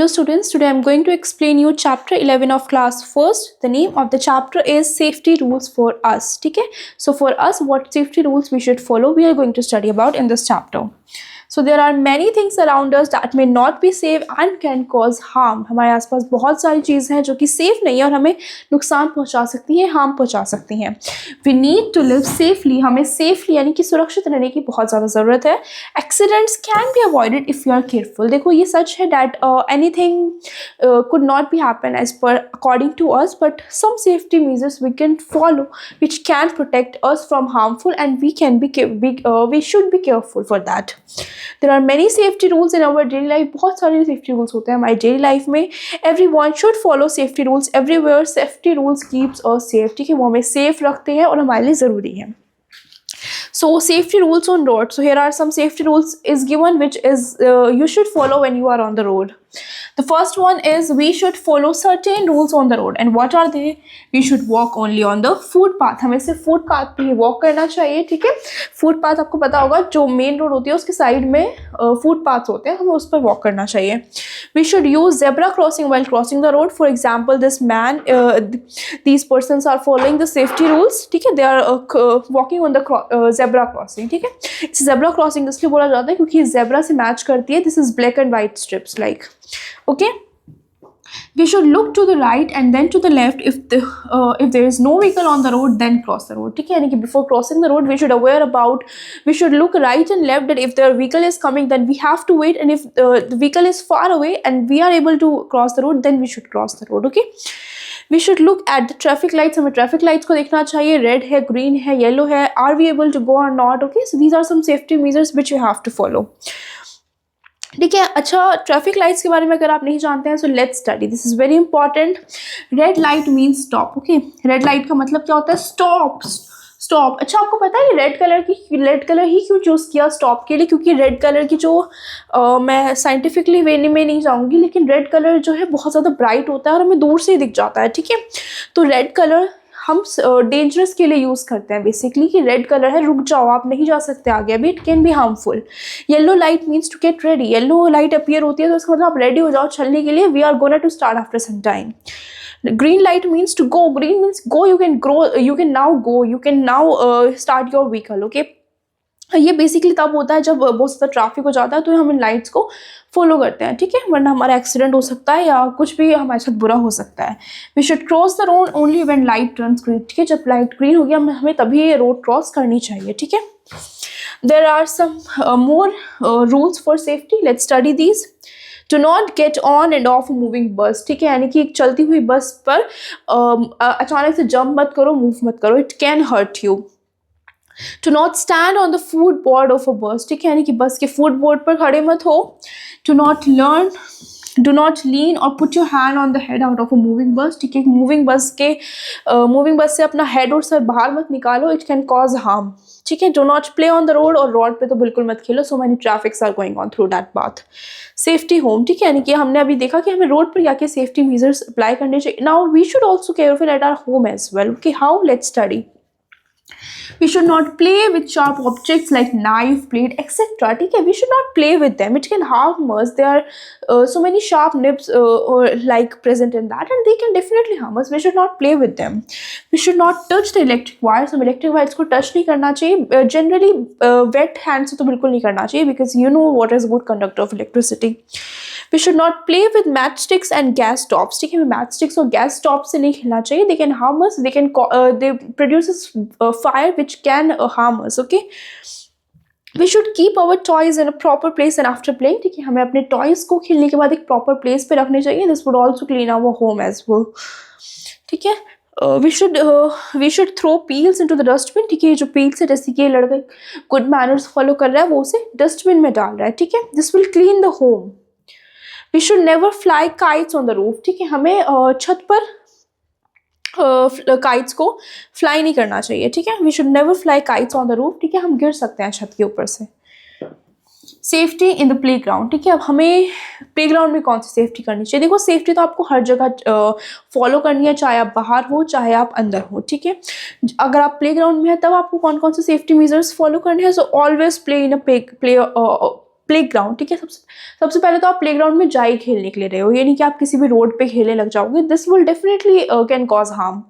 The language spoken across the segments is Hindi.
Hello students, today I am going to explain you chapter 11 of class first. The name of the chapter is safety rules for us. ठीक है? So for us, what safety rules we should follow, we are going to study about in this chapter. So there are many things around us that may not be safe and can cause harm. हमारे आसपास बहुत सारी चीज़ें हैं जो कि सेफ नहीं है और हमें नुकसान पहुंचा सकती हैं, हार्म पहुंचा सकती हैं. We need to live safely. हमें सेफली यानी कि सुरक्षित रहने की बहुत ज़्यादा ज़रूरत है. Accidents can be avoided if you are careful. देखो ये सच है that anything could not be happen as per according to us, but some safety measures we can follow which can protect us from harmful, and we should be careful for that. There are many safety rules in our daily life. बहुत सारे safety rules होते हैं हमारी daily life में. Everyone should follow safety rules everywhere. Safety rules keeps us safe. ठीक है, वो हमें safe रखते हैं और हमारे लिए ज़रूरी है. So safety rules on road. So here are some safety rules is given which is you should follow when you are on the road. The first one is we should follow certain rules on the road. And what are they? We should walk only on the footpath. हमें सिर्फ फुटपाथ पे ही वॉक करना चाहिए. ठीक है, फुटपाथ आपको पता होगा जो मेन रोड होती है उसके साइड में फुटपाथ होते हैं, हमें उस पर वॉक करना चाहिए. We should use zebra crossing while crossing the road. For example, these persons are following the safety rules. ठीक है, they are walking on the zebra crossing. ठीक है, इस zebra crossing इसलिए बोला जाता है क्योंकि zebra से मैच करती है. This is black and white strips like. Okay. We should look to the right and then to the left if there is no vehicle on the road, then cross the road. ठीक है, यानी कि before crossing the road we should look right and left that if the vehicle is coming then we have to wait, and if the vehicle is far away and we are able to cross the road then we should cross the road. Okay. We should look at the traffic lights. हमें traffic lights को देखना चाहिए. Red है, green है, yellow है. Are we able to go or not? Okay. So these are some safety measures which you have to follow. ठीक है. अच्छा, ट्रैफिक लाइट्स के बारे में अगर आप नहीं जानते हैं so let's study. This is very important. Red light means stop. Okay, red light का मतलब क्या होता है? स्टॉप. स्टॉप. अच्छा, आपको पता है रेड कलर ही क्यों चूज़ किया स्टॉप के लिए? क्योंकि रेड कलर की जो मैं साइंटिफिकली वे में नहीं जाऊँगी, लेकिन रेड कलर जो है बहुत ज़्यादा ब्राइट होता है और हमें दूर से ही दिख जाता है. ठीक है, तो रेड कलर हम डेंजरस के लिए यूज़ करते हैं बेसिकली, कि रेड कलर है, रुक जाओ, आप नहीं जा सकते आगे अभी, it can be harmful. Yellow light means to get ready. Yellow light appear होती है तो उसका मतलब आप रेडी हो जाओ चलने के लिए. We are gonna to start after some time. Green light means to go. Green means go. You can now go. You can now start your vehicle. Okay. ये बेसिकली तब होता है जब बहुत ज़्यादा ट्रैफिक हो जाता है तो हम इन लाइट्स को फॉलो करते हैं. ठीक है, वरना हमारा एक्सीडेंट हो सकता है या कुछ भी हमारे साथ बुरा हो सकता है. We should cross the road only when light turns green. ठीक है, जब लाइट ग्रीन हो गया हमें तभी रोड क्रॉस करनी चाहिए. ठीक है, there are some more rules for safety. Let's study these. Do not get on and off moving bus. ठीक है, यानी कि एक चलती हुई बस पर अचानक से जंप मत करो, मूव मत करो. It can hurt you. To not stand on the footboard of a bus. ठीक है, यानी कि बस के फुटबोर्ड पर खड़े मत हो. Do not lean or put your hand on the head out of a moving bus. ठीक है, मूविंग बस से अपना हेड और सर बाहर मत निकालो. It can cause harm. ठीक है, do not play on the road. और रोड पे तो बिल्कुल मत खेलो. So many traffics are going on through that path. Safety home. ठीक है, यानी कि हमने अभी देखा कि हमें रोड पर जाके सेफ्टी मेजर्स अप्लाई करने चाहिए. Now we should also careful at our home as well. Okay, how? Let's study. We should not play with sharp objects like knife, blade, etc. ठीक है, we should not play with them. It can harm us. There are so many sharp nibs like present in that, and they can definitely harm us. We should not play with them. We should not touch the electric wires. हम electric wires को touch नहीं करना चाहिए. Generally wet hands से तो बिल्कुल नहीं करना चाहिए because you know what is good conductor of electricity. We should not play with matchsticks and gas stops. ठीक है, matchsticks और gas stops से नहीं खेलना चाहिए. They can harm us. They produces fire which can harm us. Okay. We should keep our toys in a proper place and after playing. ठीक है, हमें अपने टॉयज को खेलने के बाद एक प्रॉपर प्लेस पे रखने चाहिए. This would also clean our home as well. ठीक है, we should throw peels into the dustbin. ठीक है, जो peels है, जैसे कि ये लड़का good manners follow कर रहा है वो उसे डस्टबिन में डाल रहा है. ठीक है, this will clean the home. We should never fly kites on the roof. ठीक है, हमें छत पर काइट्स को फ्लाई नहीं करना चाहिए. ठीक है, we should never fly kites on the roof. ठीक है, हम गिर सकते हैं छत के ऊपर से. Safety in the play ground. ठीक है, अब हमें प्ले ग्राउंड में कौन सी सेफ्टी करनी चाहिए? देखो, सेफ्टी तो आपको हर जगह फॉलो करनी है, चाहे आप बाहर हो चाहे आप अंदर हो. ठीक है, अगर आप प्ले ग्राउंड में है तब आपको कौन कौन से सेफ्टी मेजर्स फॉलो करने हैं. So always play in a playground, ठीक है। सबसे पहले तो आप प्लेग्राउंड में जाए खेलने के लिए रहे हो, ये नहीं कि आप किसी भी रोड पे खेलने लग जाओगे, this will definitely can cause harm.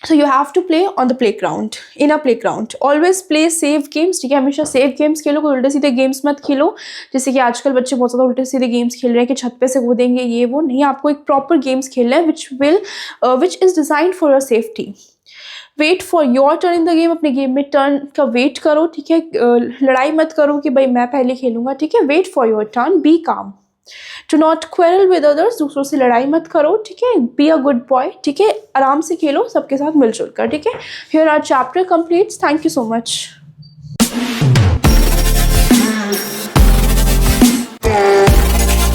So you have to play on the playground, in a playground. Always play safe games, ठीक है, हमेशा सेफ गेम्स खेलो, कोई उल्टे सीधे गेम्स मत खेलो। जैसे कि आजकल बच्चे बहुत ज़्यादा उल्टे सीधे गेम्स खेल रहे हैं कि छत पे से कूदेंगे, ये वो नहीं, आपको एक प्रॉपर गेम्स खेलना है which is designed for your safety. Wait for your turn in the game, अपने गेम में टर्न का वेट करो, ठीक है। लड़ाई मत करो कि भाई मैं पहले खेलूंगा, ठीक है। Wait for your turn, be calm, to not quarrel with others, दूसरों से लड़ाई मत करो, ठीक है। बी अ गुड बॉय, ठीक है, आराम से खेलो सबके साथ मिलजुल कर, ठीक है। Here our chapter completes, thank you so much.